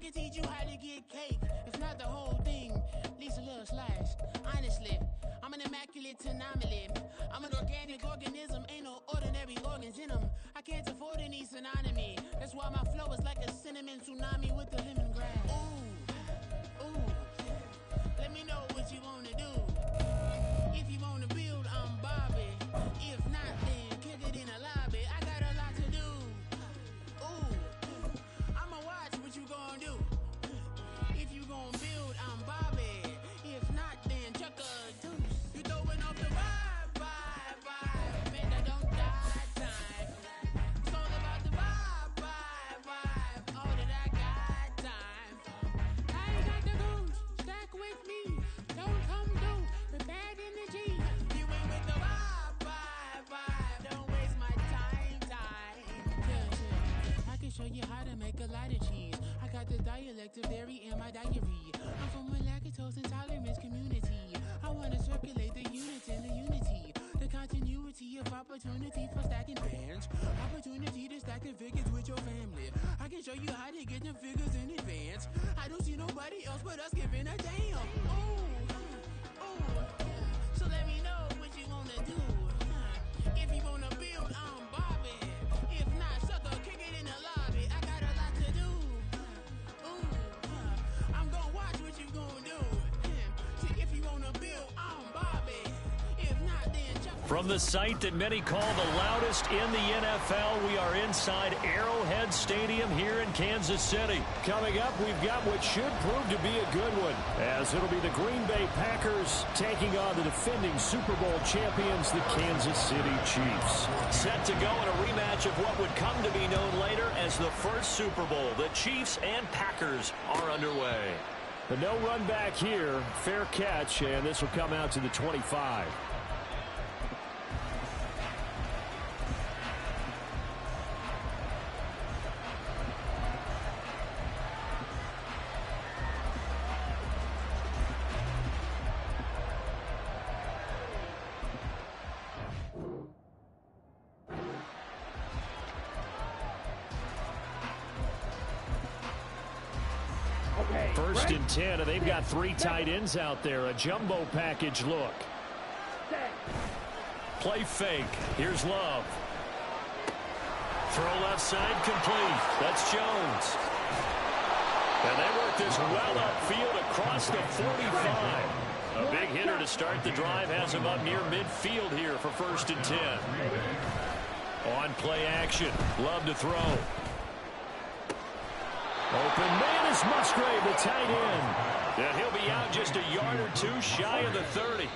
can teach you how to get cake. If not the whole thing, at least a little slice. Honestly, I'm an immaculate anomaly. I'm an organic organism, ain't no ordinary organs in them. I can't afford any synonymy. That's why my flow is like a cinnamon tsunami with the lemongrass. Ooh, ooh. Let me know what you wanna do. If you wanna build, I'm Bobby. If not, then kick it in the lobby. I got a lot to do. Ooh, I'ma watch what you gon' do. If you gon' build, I'm Bobby. If not, then chuck a deuce. You throwing off the vibe. Man, I don't die time. It's all about the vibe. All that I got time. I ain't got the goose. Stack with me. Don't come through with bad energy. You ain't with the vibe. Don't waste my time. Yeah. I can show you how to make a lot of cheese. I got the dialect of dairy in my diary. I'm from a lactose intolerance community. I wanna circulate the units and the unity. The continuity of opportunity for stacking bands. Opportunity to stack the figures with your family. I can show you how to get them figures in advance. I don't see nobody else but us giving a damn. Ooh. So let me know what you wanna do. If you wanna build, I'm Bobby. If not, sucker, kick it in the lobby. I got a lot to do. Ooh, I'm gonna watch what you gonna do. See, if you wanna build, I'm Bobby. If not, then chuck. From the site that many call the loudest in the NFL, we are inside Arrowhead Stadium here in Kansas City. Coming up, we've got what should prove to be a good one, as it'll be the Green Bay Packers taking on the defending Super Bowl champions, the Kansas City Chiefs. Set to go in a rematch of what would come to be known later as the first Super Bowl. The Chiefs and Packers are underway. The no run back here, fair catch, and this will come out to the 25. First and 10, and they've got three tight ends out there. A jumbo package look. Play fake. Here's Love. Throw left side complete. That's Jones. And they work this well upfield across the 45. A big hitter to start the drive has him up near midfield here for first and 10. On play action. Love to throw. Open man is Musgrave, the tight end. And he'll be out just a yard or two shy of the 30.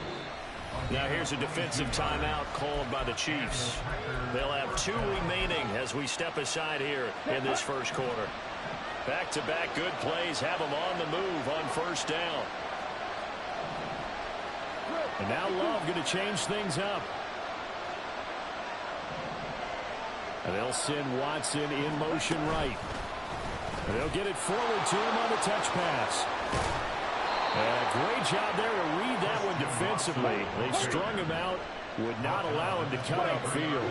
Now here's a defensive timeout called by the Chiefs. They'll have two remaining as we step aside here in this first quarter. Back-to-back good plays have them on the move on first down. And now Love going to change things up. And they'll send Watson in motion right. And they'll get it forward to him on the touch pass. And a great job there to read that one defensively. They strung him out, would not allow him to cut upfield.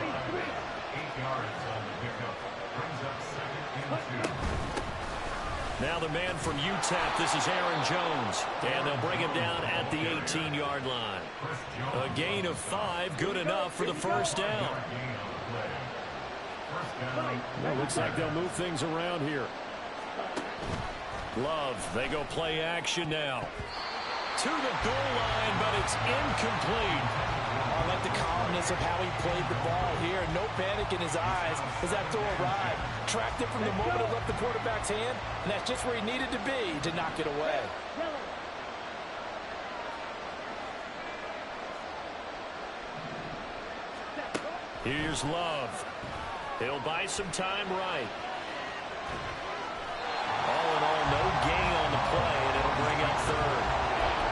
Now the man from UTEP, this is Aaron Jones. And they'll bring him down at the 18-yard line. A gain of 5, good enough for the first down. Well, looks like they'll move things around here. Love, they go play action now. To the goal line, but it's incomplete. I like the calmness of how he played the ball here. No panic in his eyes as that throw arrived. Tracked it from the moment it left the quarterback's hand, and that's just where he needed to be to knock it away. Here's Love. He'll buy some time right. All in all, no gain on the play, and it'll bring up third.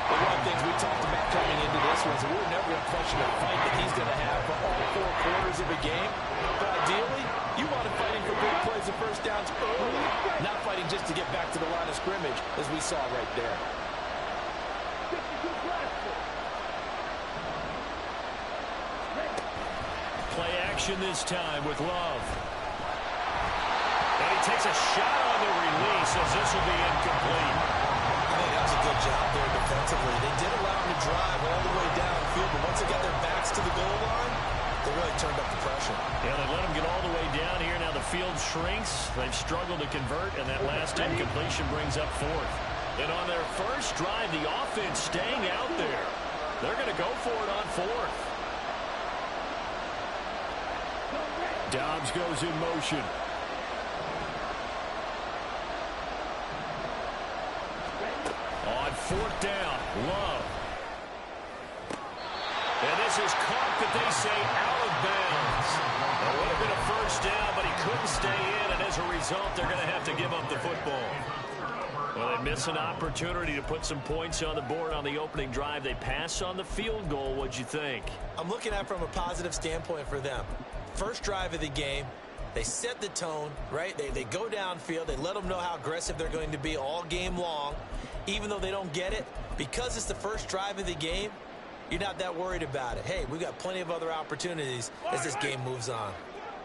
Well, one of the things we talked about coming into this was that we're never going to question the fight that he's going to have for all 4 quarters of a game. But ideally, you want him fighting for big plays and first downs early, not fighting just to get back to the line of scrimmage, as we saw right there. Play action this time with Love. And he takes a shot on the release as this will be incomplete. I think that was a good job there defensively. They did allow him to drive all the way downfield, but once they got their backs to the goal line, they really turned up the pressure. Yeah, they let him get all the way down here. Now the field shrinks. They've struggled to convert, and that last incompletion brings up fourth. And on their first drive, the offense staying out there. They're going to go for it on fourth. Dobbs goes in motion. On fourth down, Love. And this is caught, that they say, out of bounds. It would have been a first down, but he couldn't stay in, and as a result, they're going to have to give up the football. Well, they miss an opportunity to put some points on the board on the opening drive. They pass on the field goal. What'd you think? I'm looking at it from a positive standpoint for them. First drive of the game, they set the tone, right? They go downfield. They let them know how aggressive they're going to be all game long. Even though they don't get it, because it's the first drive of the game, you're not that worried about it. Hey, we've got plenty of other opportunities as this game moves on.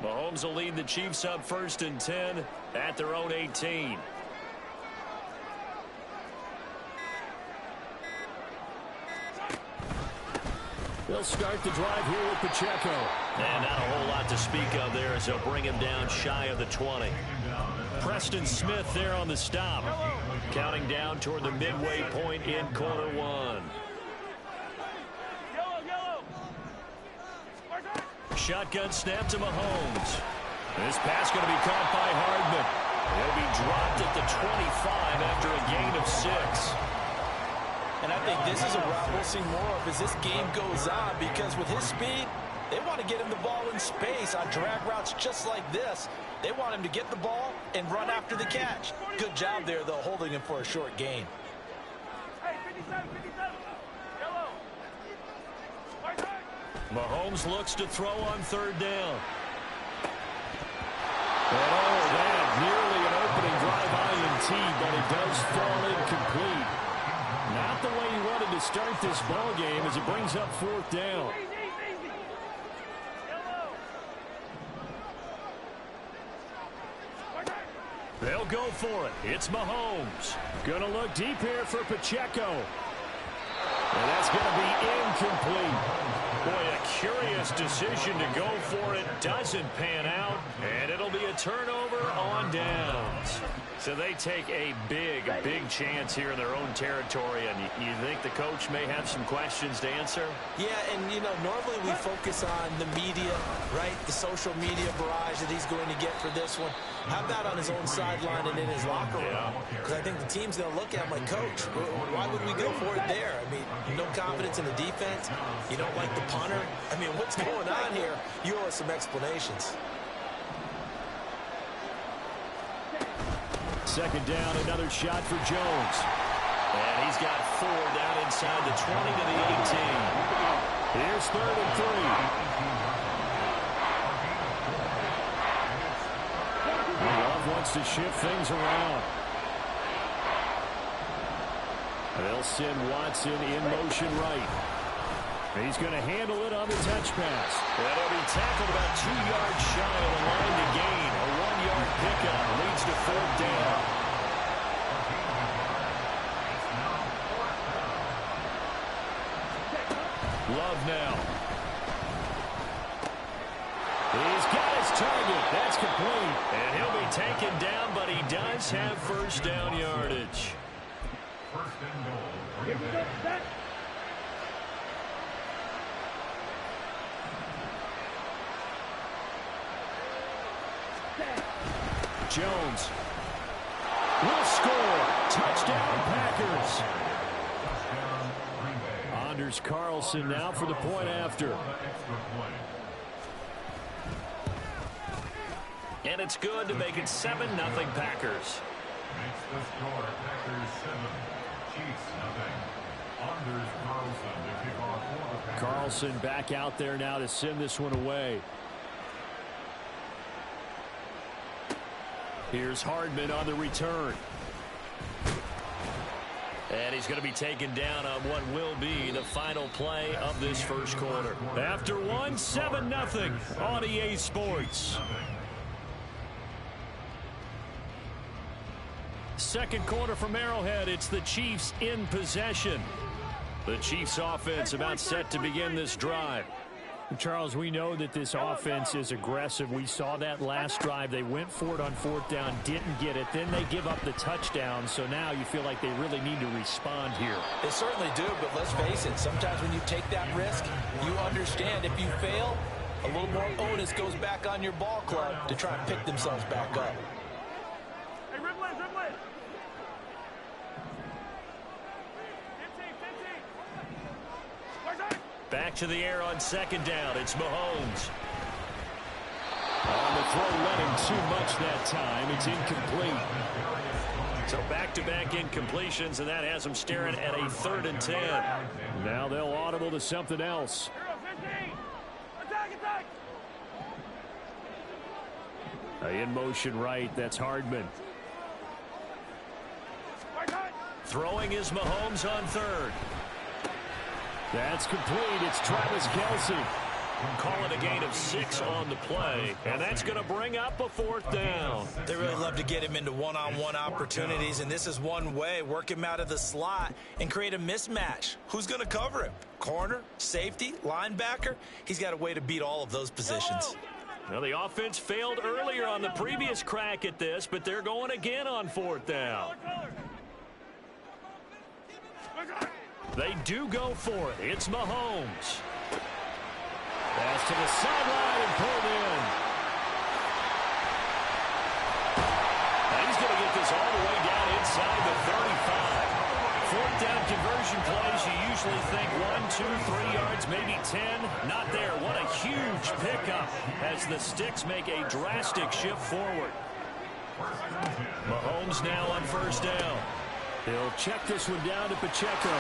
Mahomes will lead the Chiefs up 1st and 10 at their own 18. They'll start the drive here with Pacheco. And not a whole lot to speak of there as they'll bring him down shy of the 20. Preston Smith there on the stop. Counting down toward the midway point in quarter one. Shotgun snap to Mahomes. This pass going to be caught by Hardman. He'll be dropped at the 25 after a gain of 6. And I think this is a route we'll see more of as this game goes on, because with his speed, they want to get him the ball in space on drag routes just like this. They want him to get the ball and run after the catch. Good job there, though, holding him for a short gain. Mahomes looks to throw on 3rd down. And all that, nearly an opening drive INT, but it does fall incomplete. Not the way he wanted to start this ball game as it brings up 4th down. They'll go for it. It's Mahomes. Going to look deep here for Pacheco. And that's going to be incomplete. Boy, a curious decision to go for it. Doesn't pan out. And it'll be a turnover on downs. So they take a big chance here in their own territory. And you think the coach may have some questions to answer? Yeah, and, you know, normally we focus on the media, right? The social media barrage that he's going to get for this one. How about on his own sideline and in his locker room? Because I think the team's going to look at him like, Coach, why would we go for it there? I mean, no confidence in the defense. You don't like the punter. I mean, what's going on here? You owe us some explanations. 2nd down, another shot for Jones. And he's got 4 down inside the 20 to the 18. Here's 3rd and 3. Love wants to shift things around. They'll send Watson in motion right. He's going to handle it on the touch pass. That'll be tackled about 2 yards shy of the line to gain. A 1-yard pickup leads to 4th down. Love now. He's got his target. That's complete. And he'll be taken down, but he does have 1st down yardage. 1st and goal. Jones will score. Touchdown, Packers. Anders Carlson now for the point after. And it's good to make it 7-0 Packers. Makes the score Packers 7, Chiefs nothing. Anders Carlson to kick off for the Packers. Carlson back out there now to send this one away. Here's Hardman on the return. And he's going to be taken down on what will be the final play of this first quarter. After one, 7-0 on EA Sports. Second quarter from Arrowhead. It's the Chiefs in possession. The Chiefs offense about set to begin this drive. Charles, we know that this offense is aggressive. We saw that last drive. They went for it on fourth down, didn't get it. Then they give up the touchdown. So now you feel like they really need to respond here. They certainly do, but let's face it. Sometimes when you take that risk, you understand if you fail, a little more onus goes back on your ball club to try and pick themselves back up. Hey, dribble it. Back to the air on second down. It's Mahomes. On the throw, let him too much that time. It's incomplete. So back-to-back incompletions, and that has them staring at a 3rd and 10. Now they'll audible to something else. In motion right, that's Hardman. Throwing is Mahomes on 3rd. That's complete. It's Travis Kelce. Call it a gain of 6 on the play, and that's going to bring up a 4th down. They really love to get him into one-on-one opportunities, and this is one way. Work him out of the slot and create a mismatch. Who's going to cover him? Corner, safety, linebacker? He's got a way to beat all of those positions. Well, the offense failed earlier on the previous crack at this, but they're going again on 4th down. They do go for it. It's Mahomes. Pass to the sideline and pulled in. He's going to get this all the way down inside the 35. 4th down conversion plays, you usually think 1, 2, 3 yards, maybe 10. Not there. What a huge pickup as the Sticks make a drastic shift forward. Mahomes now on 1st down. He'll check this one down to Pacheco.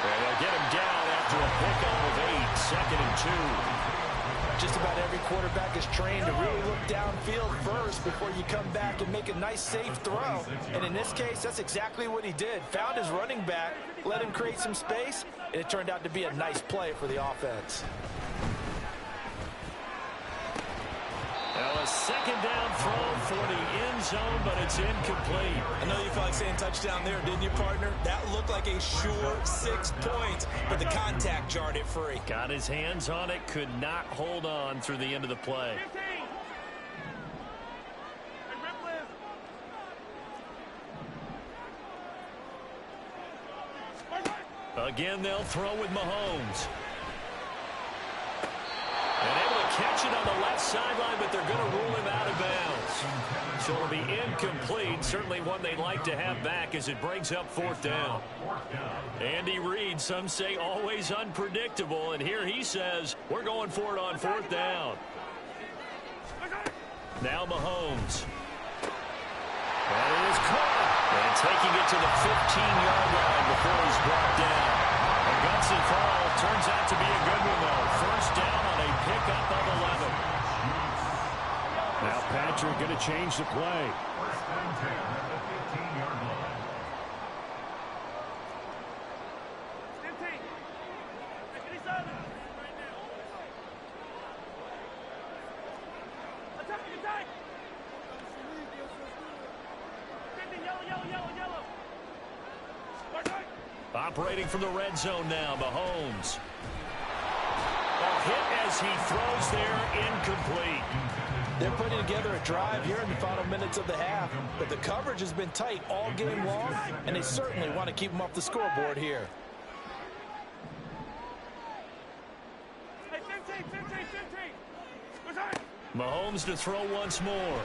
And they'll get him down after a pickup of 8, 2nd and 2. Just about every quarterback is trained to really look downfield first before you come back and make a nice, safe throw. And in this case, that's exactly what he did. Found his running back, let him create some space, and it turned out to be a nice play for the offense. Now a 2nd down throw for the end zone, but it's incomplete. I know you felt like saying touchdown there, didn't you, partner? That looked like a sure 6 points, but the contact jarred it free. Got his hands on it, could not hold on through the end of the play. Again, they'll throw with Mahomes. And able to catch it on the left sideline, but they're going to rule him out of bounds. So it'll be incomplete. Certainly one they'd like to have back as it brings up 4th down. Andy Reid, some say always unpredictable, and here he says, we're going for it on 4th down. Now Mahomes. That is caught. And taking it to the 15-yard line before he's brought down. A gutsy call turns out to be a good one, though. 1st down on a pickup of 11. Now Patrick going to change the play. 1st and 10 at the 15-yard line. Operating from the red zone now, Mahomes. A hit as he throws there, incomplete. They're putting together a drive here in the final minutes of the half, but the coverage has been tight all game long, and they certainly want to keep them off the scoreboard here. Hey, 15. Mahomes to throw once more.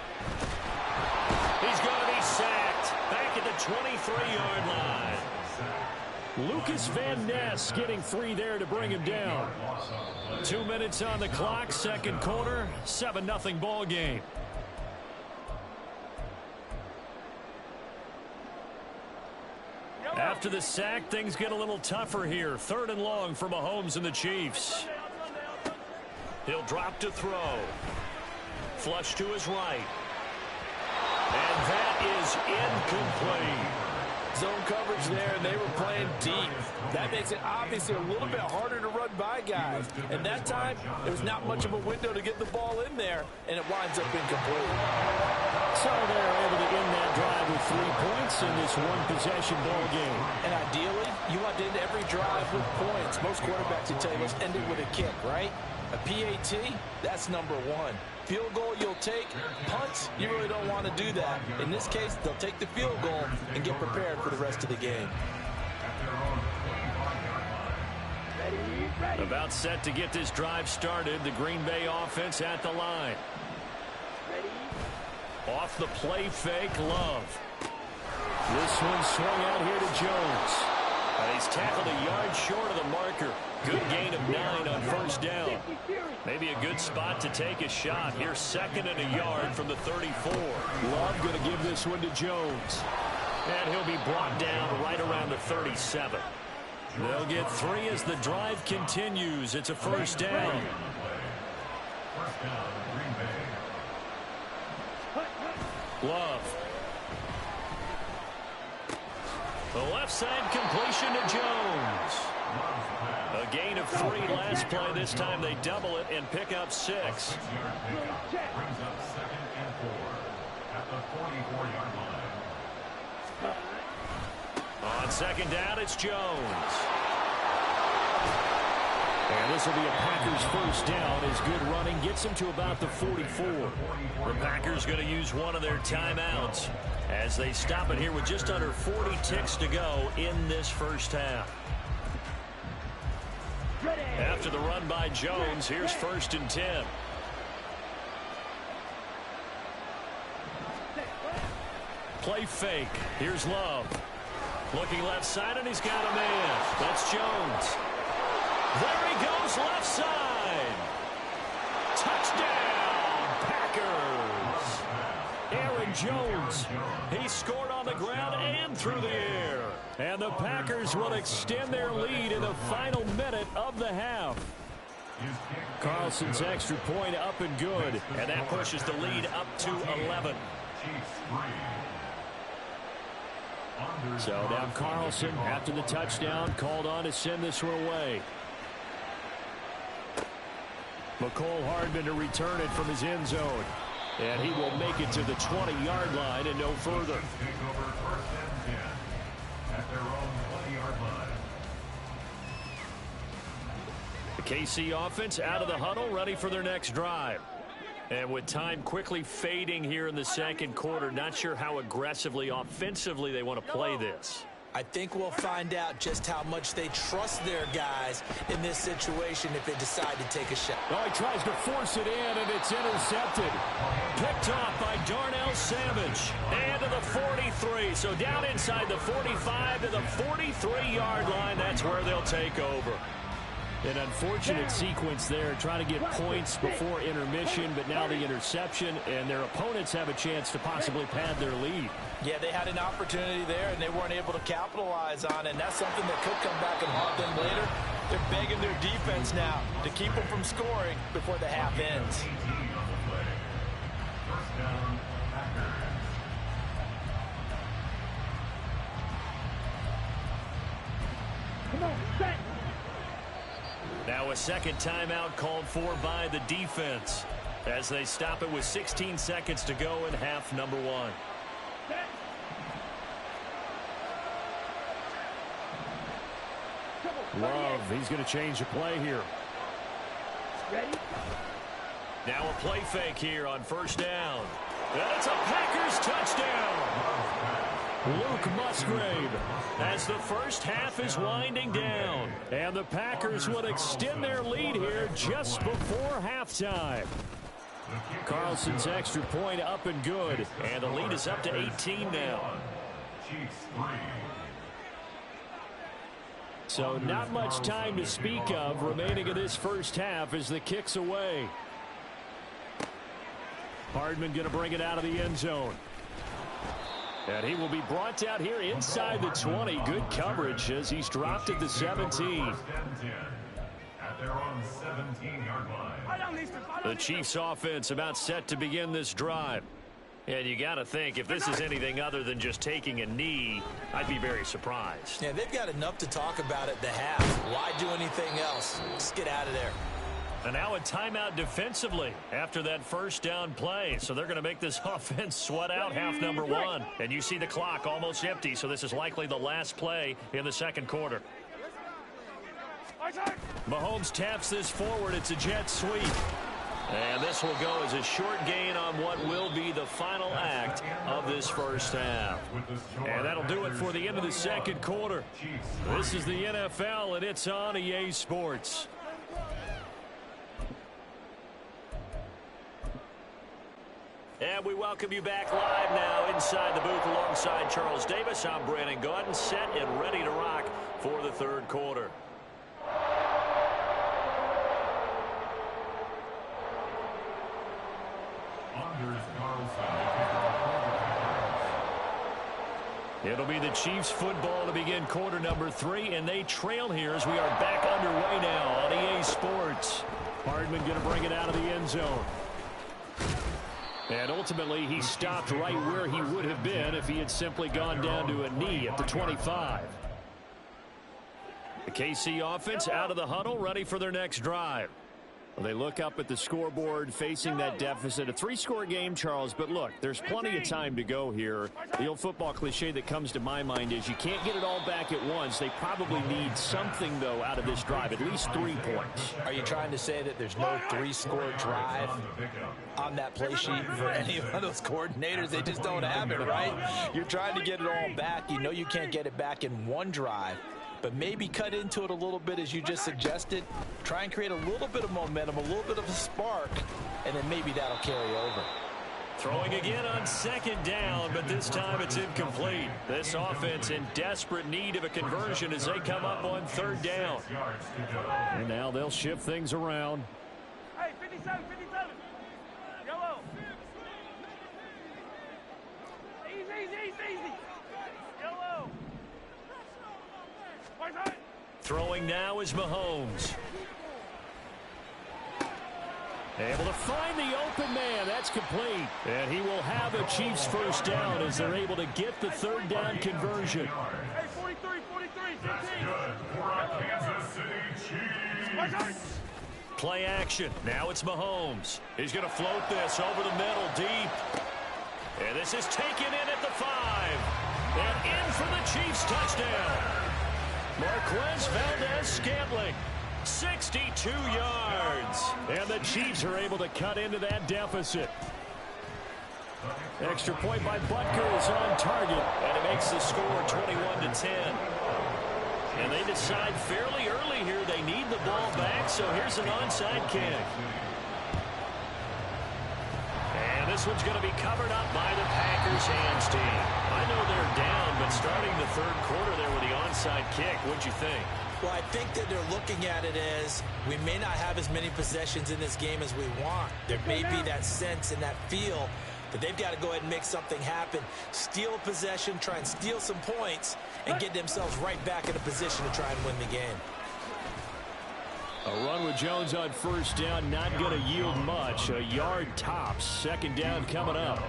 He's going to be sacked back at the 23-yard line. Lucas Van Ness getting 3 there to bring him down. 2 minutes on the clock, 2nd quarter, 7-0 ball game. After the sack, things get a little tougher here. 3rd and long for Mahomes and the Chiefs. He'll drop to throw. Flush to his right. And that is incomplete. Zone coverage there, and they were playing deep. That makes it obviously a little bit harder to run by guys. And that time, there was not much of a window to get the ball in there, and it winds up incomplete. So they're able to end that drive with 3 points in this one-possession ball game. And ideally, you want to end every drive with points. Most quarterbacks will tell you, let's end it with a kick, right? A PAT, that's number one. Field goal you'll take. Punts, you really don't want to do that. In this case, they'll take the field goal and get prepared for the rest of the game. About set to get this drive started. The Green Bay offense at the line. Off the play fake, Love. This one swung out here to Jones. He's tackled a yard short of the marker. Good gain of 9 on first down. Maybe a good spot to take a shot. Here's 2nd and a yard from the 34. Love going to give this one to Jones. And he'll be brought down right around the 37. They'll get 3 as the drive continues. It's a first down. Love. The left side completion to Jones. A gain of 3 last play. This time they double it and pick up 6. Brings up 2nd and 4 at the 44-yard line. On 2nd down, it's Jones. And this will be a Packers first down as good running gets them to about the 44. The Packers going to use one of their timeouts as they stop it here with just under 40 ticks to go in this first half. After the run by Jones, here's 1st and 10. Play fake. Here's Love. Looking left side, and he's got a man. That's Jones. There he goes, left side. Touchdown, Packers. Aaron Jones. He scored on the ground and through the air. And the Packers will extend their lead in the final minute of the half. Carlson's extra point up and good. And that pushes the lead up to 11. So now Carlson, after the touchdown, called on to send this one away. McCole Hardman to return it from his end zone. And he will make it to the 20-yard line and no further. The KC offense out of the huddle, ready for their next drive. And with time quickly fading here in the second quarter, not sure how aggressively, offensively they want to play this. I think we'll find out just how much they trust their guys in this situation if they decide to take a shot. Oh, he tries to force it in, and it's intercepted. Picked off by Darnell Savage. And to the 43. So down inside the 45 to the 43-yard line. That's where they'll take over. An unfortunate sequence there, trying to get points before intermission, but now the interception, and their opponents have a chance to possibly pad their lead. Yeah, they had an opportunity there, and they weren't able to capitalize on it, and that's something that could come back and haunt them later. They're begging their defense now to keep them from scoring before the half ends. Come on, set. Now a second timeout called for by the defense as they stop it with 16 seconds to go in half number 1. Love, he's going to change the play here. Ready? Now a play fake here on first down. And it's a Packers touchdown. Luke Musgrave as the first half is winding down. And the Packers would extend their lead here just before halftime. Carlson's extra point up and good. And the lead is up to 18 now. So not much time to speak of remaining in this first half as the kick's away. Hardman going to bring it out of the end zone. And he will be brought down here inside the 20. Good coverage as he's dropped at the 17. The Chiefs offense about set to begin this drive. And you got to think, if this is anything other than just taking a knee, I'd be very surprised. Yeah, they've got enough to talk about at the half. Why do anything else? Just get out of there. And now a timeout defensively after that first down play. So they're going to make this offense sweat out half number one. And you see the clock almost empty, so this is likely the last play in the second quarter. Mahomes taps this forward. It's a jet sweep. And this will go as a short gain on what will be the final act of this first half. And that'll do it for the end of the second quarter. This is the NFL, and it's on EA Sports. And we welcome you back live now inside the booth alongside Charles Davis. I'm Brandon Gaudin, set and ready to rock for the third quarter. It'll be the Chiefs football to begin quarter number 3, and they trail here as we are back underway now on EA Sports. Hardman going to bring it out of the end zone. And ultimately, he stopped right where he would have been if he had simply gone down to a knee at the 25. The KC offense out of the huddle, ready for their next drive. Well, they look up at the scoreboard facing that deficit. A 3-score game, Charles, but look, there's plenty of time to go here. The old football cliche that comes to my mind is you can't get it all back at once. They probably need something, though, out of this drive, at least 3 points. Are you trying to say that there's no 3-score drive on that play sheet for any of those coordinators? They just don't have it, right? You're trying to get it all back. You know you can't get it back in one drive. But maybe cut into it a little bit as you just suggested. Try and create a little bit of momentum, a little bit of a spark, and then maybe that'll carry over. Throwing again on second down, but this time it's incomplete. This offense in desperate need of a conversion as they come up on third down. And now they'll shift things around. Hey, 57, 57. Yellow. Easy. Yellow. Throwing now is Mahomes. Able to find the open man. That's complete. And he will have a Chiefs first down as they're able to get the third down conversion. Hey, 43, 15. Kansas City Chiefs. Play action. Now it's Mahomes. He's going to float this over the middle deep. And this is taken in at the 5. And in for the Chiefs touchdown. Marquez Valdez-Scantling, 62 yards. And the Chiefs are able to cut into that deficit. Extra point by Butker is on target, and it makes the score 21-10. And they decide fairly early here they need the ball back, so here's an onside kick. And this one's going to be covered up by the Packers hands team. I know they're down, but starting the third quarter there with the onside kick, what'd you think? Well, I think that they're looking at it as we may not have as many possessions in this game as we want. There may be that sense and that feel that they've got to go ahead and make something happen, steal a possession, try and steal some points, and get themselves right back in a position to try and win the game. A run with Jones on first down, not going to yield much. A yard tops. Second down coming up.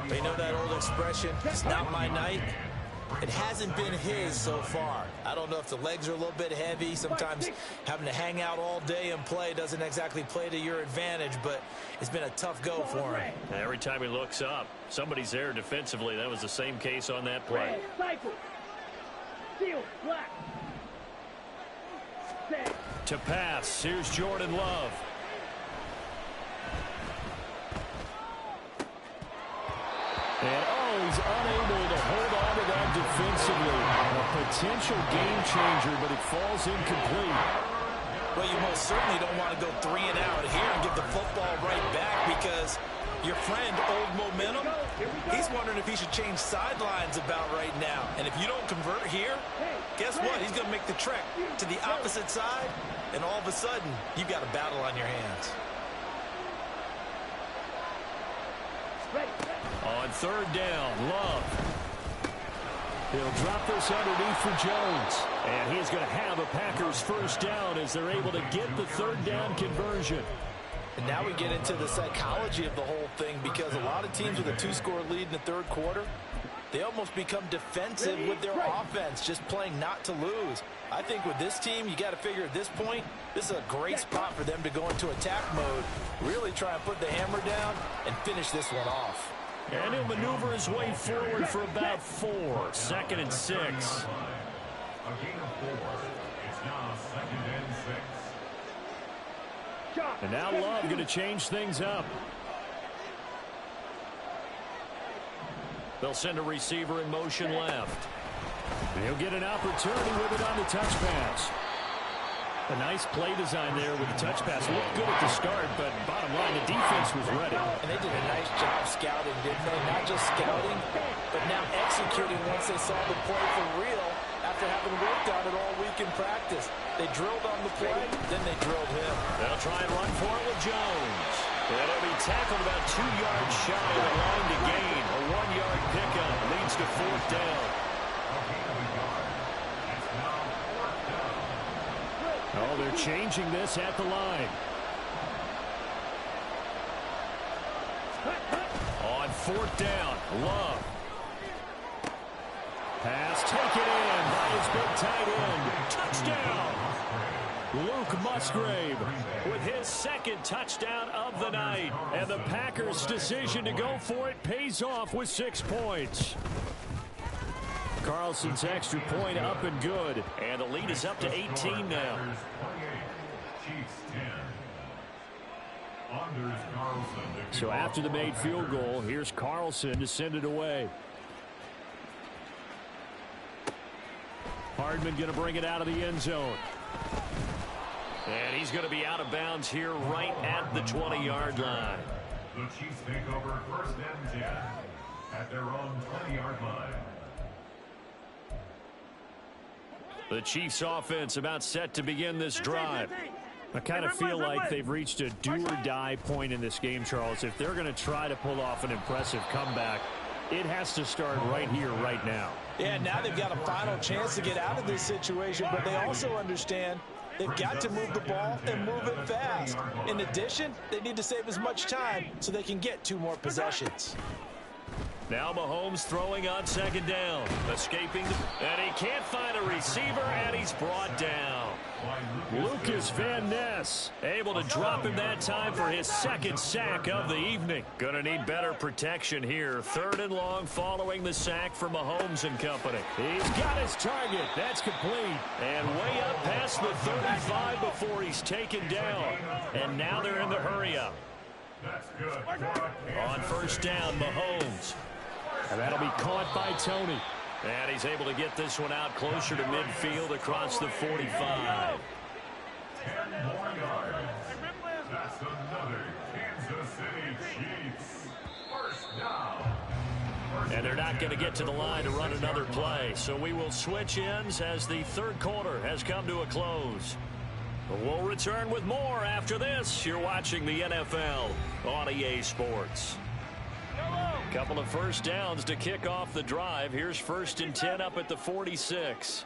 They know that old expression, it's not my night. It hasn't been his so far. I don't know if the legs are a little bit heavy. Sometimes having to hang out all day and play doesn't exactly play to your advantage, but it's been a tough go for him. Every time he looks up, somebody's there defensively. That was the same case on that play. To pass, here's Jordan Love. And he's unable to hold on to that defensively. A potential game changer, but it falls incomplete. Well, you most certainly don't want to go 3 and out here and get the football right back because your friend, Old Momentum, he's wondering if he should change sidelines about right now. And if you don't convert here, guess what? He's going to make the trek to the opposite side, and all of a sudden, you've got a battle on your hands. On third down, Love. He'll drop this underneath for Jones. And he's going to have a Packers first down as they're able to get the third down conversion. And now we get into the psychology of the whole thing because a lot of teams with a 2-score lead in the third quarter, they almost become defensive with their offense, just playing not to lose. I think with this team, you got to figure at this point, this is a great spot for them to go into attack mode, really try and put the hammer down and finish this one off. And he'll maneuver his way forward for about 4. 2nd and 6. A gain of 4. It's now 2nd and 6. And now Love going to change things up. They'll send a receiver in motion left. He'll get an opportunity with it on the touch pass. A nice play design there with the touch pass. Looked good at the start, but bottom line, the defense was ready. And they did a nice job scouting, didn't they? Not just scouting, but now executing once they saw the play for real after having worked on it all week in practice. They drilled on the play, then they drilled him. They'll try and run for it with Jones. And he'll be tackled about 2 yards shy of the line to gain. A 1-yard pickup leads to 4th down. Oh, they're changing this at the line. On 4th down, Love. Pass taken in by his big tight end. Touchdown! Luke Musgrave with his 2nd touchdown of the night. And the Packers' decision to go for it pays off with 6 points. Carlson's extra point up and good. And the lead is up to 18 now. So after the made field goal, here's Carlson to send it away. Hardman going to bring it out of the end zone. And he's going to be out of bounds here right at the 20-yard line. The Chiefs take over 1st and 10 at their own 20-yard line. The Chiefs offense about set to begin this drive. I kind of feel like they've reached a do-or-die point in this game, Charles. If they're going to try to pull off an impressive comeback, it has to start right here, right now. Yeah, now they've got a final chance to get out of this situation, but they also understand they've got to move the ball and move it fast. In addition, they need to save as much time so they can get 2 more possessions. Now Mahomes throwing on 2nd down. Escaping, and he can't find a receiver, and he's brought down. Lucas Van Ness able to drop him that time for his 2nd sack of the evening. Gonna need better protection here. 3rd and long following the sack for Mahomes and company. He's got his target. That's complete. And way up past the 35 before he's taken down. And now they're in the hurry-up. On 1st down, Mahomes. And that'll be caught by Tony. And he's able to get this one out closer to midfield across the 45. 10 more yards. That's another Kansas City Chiefs 1st down. And they're not going to get to the line to run another play. So we will switch ends as the 3rd quarter has come to a close. We'll return with more after this. You're watching the NFL on EA Sports. Couple of 1st downs to kick off the drive. Here's 1st and 10 up at the 46.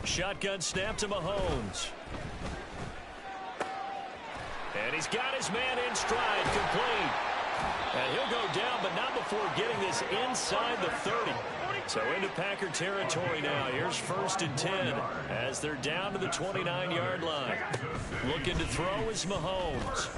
Shotgun snap to Mahomes. And he's got his man in stride, complete. And he'll go down, but not before getting this inside the 30. So into Packer territory now. Here's 1st and 10 as they're down to the 29-yard line. Looking to throw is Mahomes.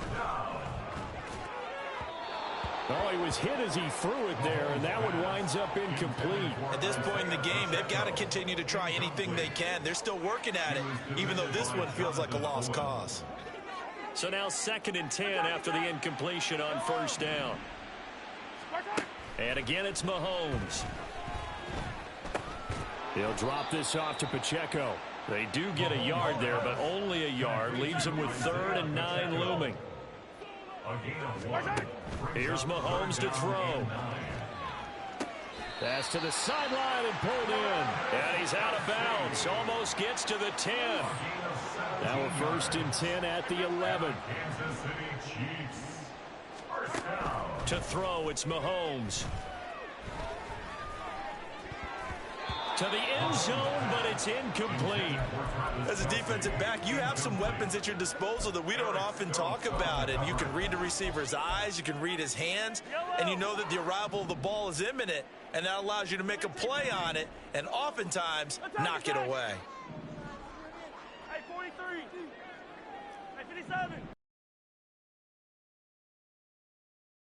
Oh, he was hit as he threw it there, and that one winds up incomplete. At this point in the game, they've got to continue to try anything they can. They're still working at it, even though this one feels like a lost cause. So now 2nd and 10 after the incompletion on 1st down. And again, it's Mahomes. He'll drop this off to Pacheco. They do get a yard there, but only a yard. Leaves them with 3rd and 9 looming. Here's Mahomes to throw. Pass to the sideline and pulled in. And he's out of bounds. Almost gets to the 10. Now a 1st and 10 at the 11. To throw, it's Mahomes. to the end zone, but it's incomplete. As a defensive back, you have some weapons at your disposal that we don't often talk about. And you can read the receiver's eyes, you can read his hands, and you know that the arrival of the ball is imminent, and that allows you to make a play on it and oftentimes knock it away. Hey, 43. Hey, 57.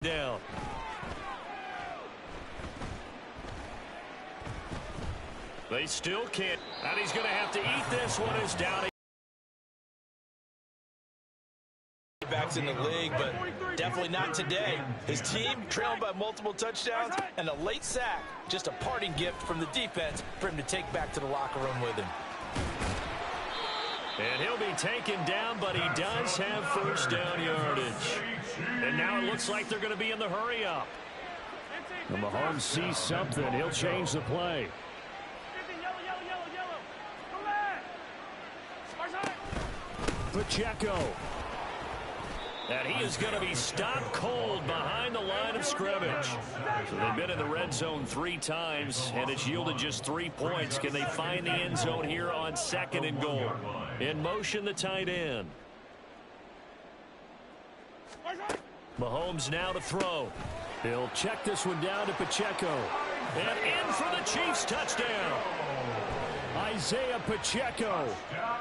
Down. They still can't. And he's going to have to eat this one. Is down. Backs in the league, but definitely not today. His team trailed by multiple touchdowns and a late sack. Just a parting gift from the defense for him to take back to the locker room with him. And he'll be taken down, but he does have first down yardage. And now it looks like they're going to be in the hurry up. And Mahomes sees something. He'll change the play. Pacheco. And he is going to be stopped cold behind the line of scrimmage. So they've been in the red zone 3 times, and it's yielded just 3 points. Can they find the end zone here on 2nd and goal? In motion, the tight end. Mahomes now to throw. He'll check this one down to Pacheco. And in for the Chiefs touchdown. Isaiah Pacheco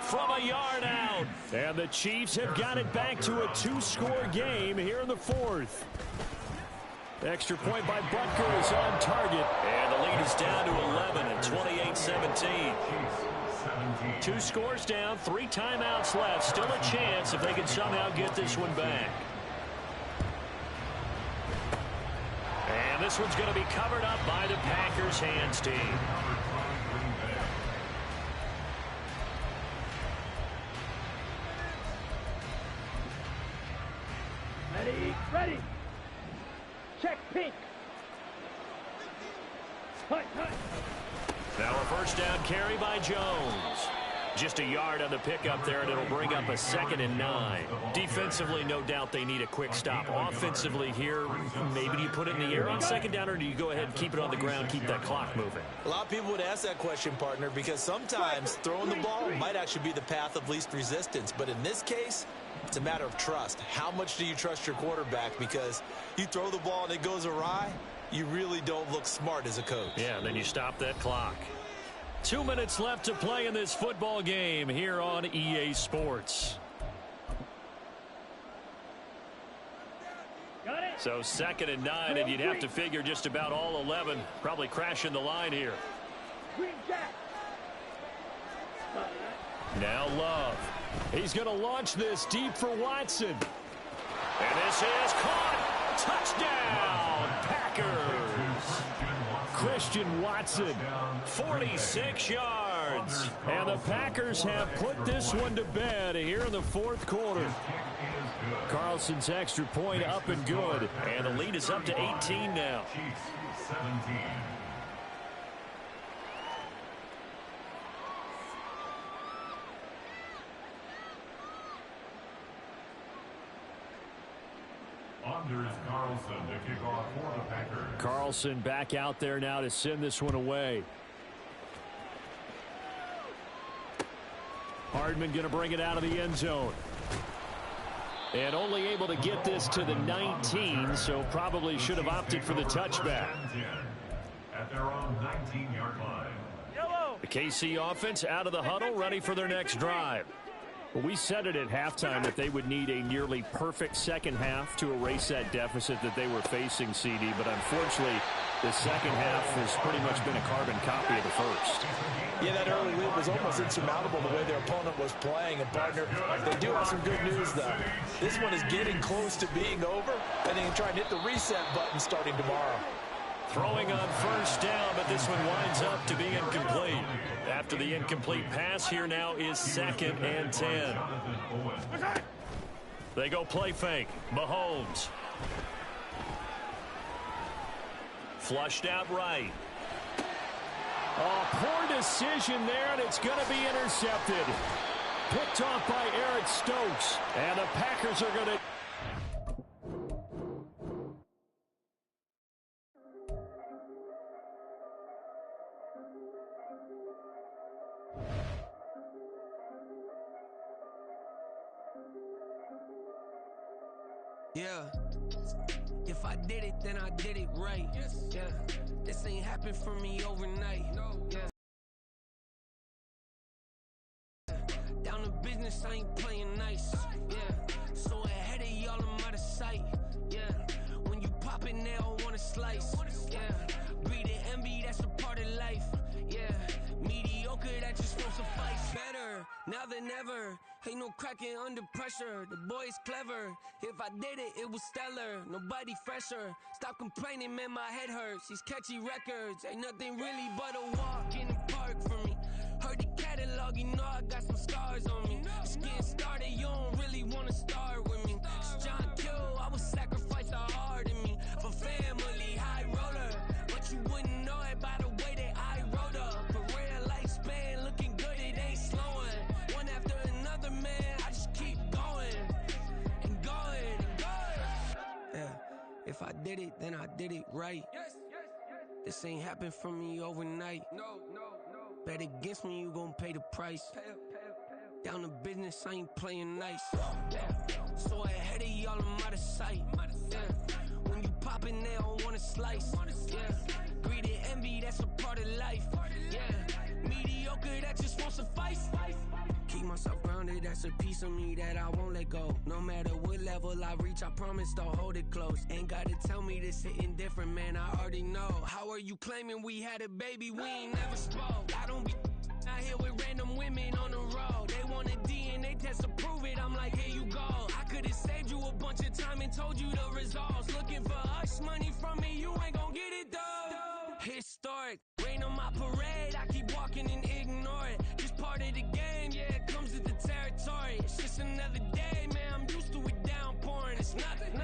from a yard out. And the Chiefs have got it back to a 2-score game here in the 4th. Extra point by Butker is on target. And the lead is down to 11 at 28-17. 2 scores down, 3 timeouts left. Still a chance if they can somehow get this one back. And this one's going to be covered up by the Packers hands team. Ready. Check pink. Hut. Now a first down carry by Jones. Just a yard on the pickup there, and it'll bring up a 2nd and 9. Defensively, no doubt they need a quick stop. Offensively here, maybe do you put it in the air on 2nd down, or do you go ahead and keep it on the ground, keep that clock moving? A lot of people would ask that question, partner, because sometimes throwing the ball might actually be the path of least resistance. But in this case, it's a matter of trust. How much do you trust your quarterback? Because you throw the ball and it goes awry, you really don't look smart as a coach. Yeah, and then you stop that clock. 2 minutes left to play in this football game here on EA Sports. Got it. So 2nd and 9, and you'd have to figure just about all 11 probably crashing the line here. Green jack. Now Love. He's going to launch this deep for Watson. And this is caught. Touchdown, Packers. Christian Watson, 46 yards. And the Packers have put this one to bed here in the 4th quarter. Carlson's extra point up and good. And the lead is up to 18 now. Carlson to kick off for the Packers. Carlson back out there now to send this one away. Hardman going to bring it out of the end zone. And only able to get this to the 19, so probably should have opted for the touchback. At their own 19-yard line. Yellow. The KC offense out of the huddle, ready for their next drive. Well, we said it at halftime that they would need a nearly perfect second half to erase that deficit that they were facing, CD. But unfortunately, the second half has pretty much been a carbon copy of the first. Yeah, that early lead was almost insurmountable the way their opponent was playing. And, partner, they do have some good news, though. This one is getting close to being over, and they can try and hit the reset button starting tomorrow. Throwing on first down, but this one winds up to be incomplete. After the incomplete pass, here now is 2nd and 10. They go play fake. Mahomes. Flushed out right. Oh, poor decision there, and it's going to be intercepted. Picked off by Eric Stokes. And the Packers are going to... Yeah. If I did it, then I did it right. Yeah. This ain't happened for me overnight. Yeah. Down to business, I ain't playing nice. Yeah. So ahead of y'all, I'm out of sight. Yeah. When you pop it, they all wanna slice. Yeah. Greed and envy, that's a part of life. Yeah. Mediocre, that just won't suffice. Better now than ever. Ain't no cracking under pressure. The boy's clever. If I did it, it was stellar. Nobody fresher. Stop complaining, man, my head hurts. These catchy records ain't nothing really but a walk in the park for me. Heard the catalog, you know I got some scars on me. Just getting started, you don't really wanna start with me. It's John Kill, I would sacrifice a heart in me for family, high roller. But you wouldn't know it by the way that I wrote up. A real lifespan, looking good, it ain't slowing. One after another, man, I just keep going and going and going. Yeah, if I did it, then I did it right. This ain't happened for me overnight. No. Bet against me, you gon' pay the price. Down to business, I ain't playing nice. So ahead of y'all, I'm out of sight. Yeah. When you poppin', they don't wanna slice. Yeah. Greed and envy, that's a part of life. Yeah. Mediocre, that just won't suffice. Keep myself grounded, that's a piece of me that I won't let go. No matter what level I reach, I promise to hold it close. Ain't gotta tell me this hitting different, man, I already know. How are you claiming we had a baby, we ain't never spoke? I don't be out here with random women on the road. They want a DNA test to prove it, I'm like, here you go. I could've saved you a bunch of time and told you the results. Looking for hush money from me, you ain't gon' get it though. Historic, rain on my parade, I keep walking and ignore it. Just part of the game, yeah, it comes with the territory. It's just another day, man, I'm used to it downpouring. It's nothing.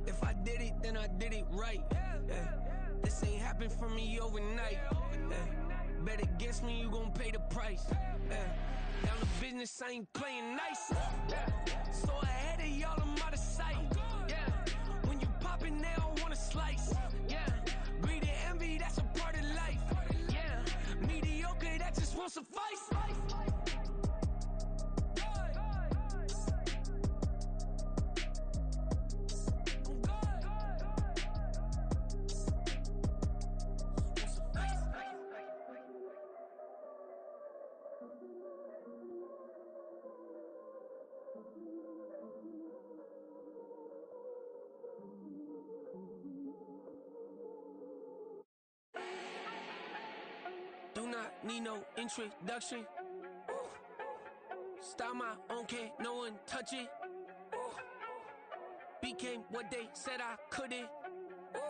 If I did it, then I did it right. Yeah. This ain't happened for me overnight. Yeah. Bet against me, you gon' pay the price. Yeah. Down to business, I ain't playing nice. Yeah. So ahead of y'all, I'm out of sight. Yeah. When you poppin', they don't wanna slice. Yeah. Greed and envy, that's a part of life. Yeah. Mediocre, that just won't suffice. Do not need no introduction. Ooh. Style my own, can't no one touch it. Ooh. Became what they said I couldn't. Ooh.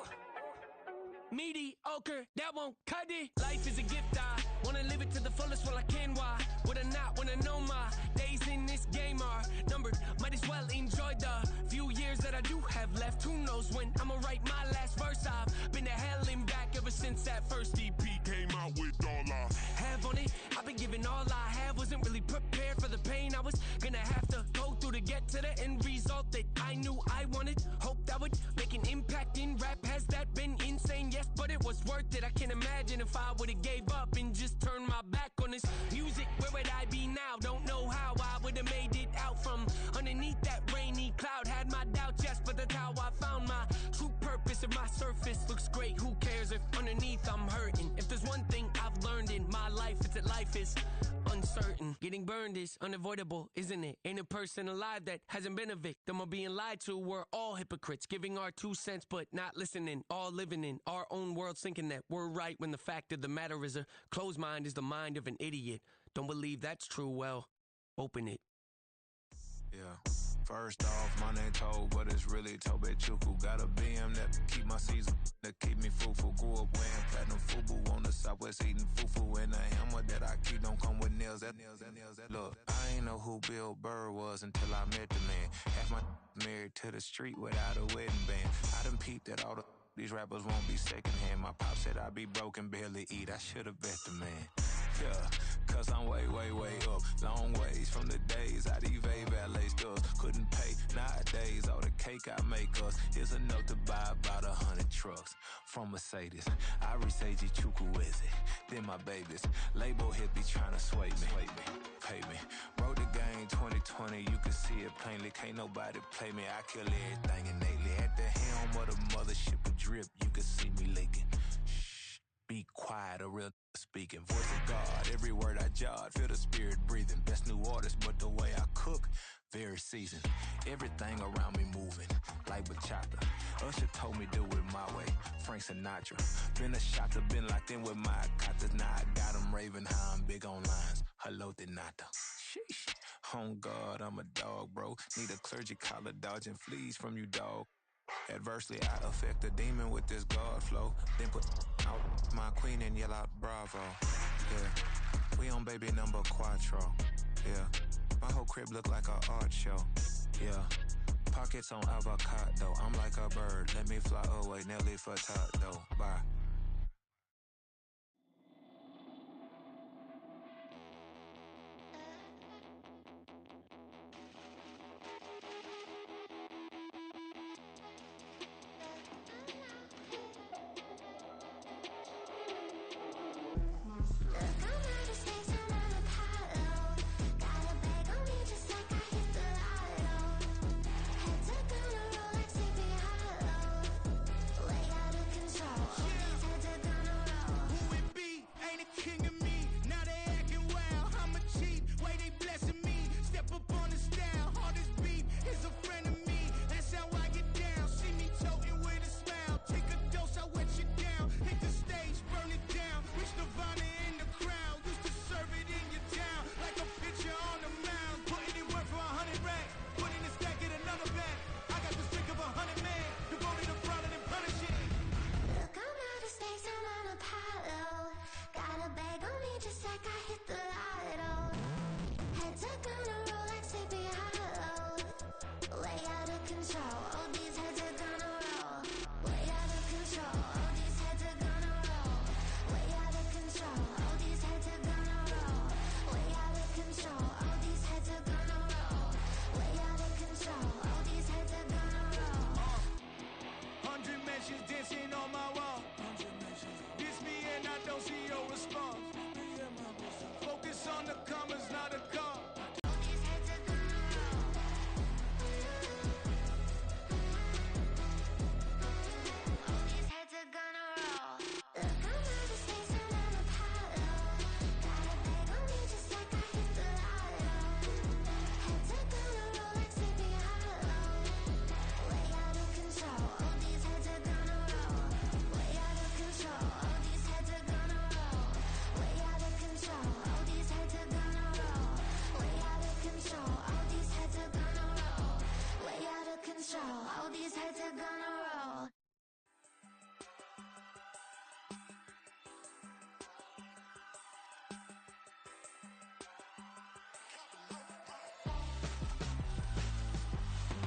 Mediocre, that won't cut it. Life is a gift, I wanna live it to the fullest while I can. Why would I not wanna know my days in this game are numbered? Might as well enjoy the few years that I do have left. Who knows when I'ma write my last verse? I've been to hell and back ever since that first EP came out with all I have on it. I've been giving all I have, wasn't really prepared for the pain I was gonna have to go through to get to the end result that I knew I wanted. Hoped I would make an impact in rap. Has that been insane? Yes, but it was worth it. I can't imagine if I would've gave up and just turned my back on this music. Where would I be now? Don't know how I would've made it out from underneath that rainy cloud. Had my doubts, yes, but that's how I found my true purpose. If my surface looks great, who cares if underneath I'm hurting? If there's one thing I've learned in my life, it's that life is uncertain. Getting burned is unavoidable, isn't it? Ain't a person alive that hasn't been a victim of being lied to. We're all hypocrites, giving our 2 cents but not listening. All living in our own world, thinking that we're right when the fact of the matter is a closed mind is the mind of an idiot. Don't believe that's true? Well, open it. Yeah. First off, my name Toad, but it's really Tobe Chuku. Got a BM that keep my season, that keep me fruitful. Grew up wearing platinum FUBU on the southwest, eating fufu. And a hammer that I keep don't come with nails. Look, I ain't know who Bill Burr was until I met the man. Half my married to the street without a wedding band. I done peeped that all these rappers won't be secondhand. My pop said I'd be broken, barely eat. I should've bet the man. Yeah, cause I'm way up. Long ways from the days I'd evade valet stores. Couldn't pay nowadays. All the cake I make us is enough to buy about 100 trucks from Mercedes. I Seiji Chukwueze, then my babies. Label hit be trying to sway me. Pay me. Wrote the game ain't 2020, you can see it plainly. Can't nobody play me, I kill everything innately. At the helm of the mothership of drip, you can see me leaking. Shh, be quiet, a real speaking. Voice of God, every word I jot, feel the spirit breathing. Best new artist, but the way I cook, very seasoned. Everything around me moving, like bachata. Usher told me do it my way, Frank Sinatra. Been a shotter, been locked in with my cotters. Now I got them raving how I'm big on lines. Hello, Denata. Sheesh. On God, I'm a dog, bro. Need a clergy collar, dodging fleas from you, dog. Adversely, I affect a demon with this God flow. Then put out my queen and yell out bravo. Yeah, we on baby number quattro. Yeah, my whole crib look like a art show. Yeah, pockets on avocado. I'm like a bird. Let me fly away, Nelly Furtado. Bye. Dancing on my wall. This me and I don't see your response. Focus on the commas, not a call. All these heads are gonna roll.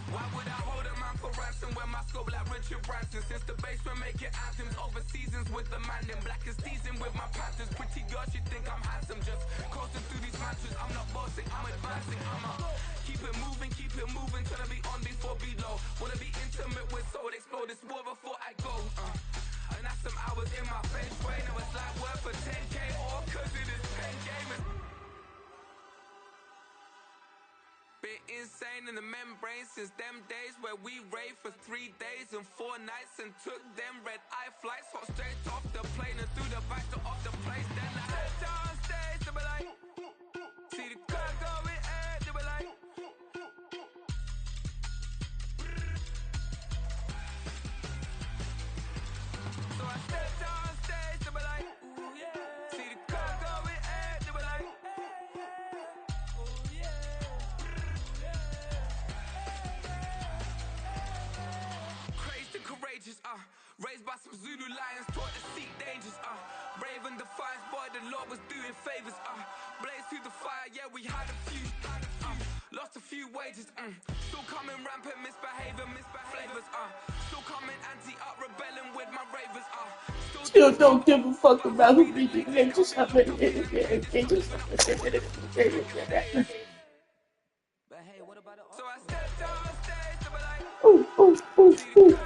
Why would I hold a man for ransom when my scope like Richard Branson? Since the basement making anthems over seasons with the man in black is teasing with my Panthers. Pretty girl, she think I'm handsome. Just coasting through these mantras. I'm not bossing, I'm advancing. Keep it moving, tryna be on before below. Wanna be intimate with soul, explore this war before I go. And that's some hours in my bench way. Now it's like work for 10K or cause it is pen gaming. Been insane in the membrane since them days where we raved for 3 days and 4 nights and took them red eye flights. Hot straight off the plane and through the back door of the place. Then I head down stage, they be like, see the crowd going air, they be like. So I stepped down stage, they be like, ooh yeah. See the crowd going air, they be like, ooh yeah. Crazed and courageous, raised by some Zulu lions, taught to seek dangers, brave and defiant, boy, the Lord was doing favors, blaze through the fire, yeah, we had a few, lost a few wages, still coming rampant, misbehaving, flavors, still coming anti-up, rebelling with my ravers, still don't give a fuck about who we do, they just have it, they just have it. So I stepped on stage, they were like, ooh, ooh, ooh, ooh.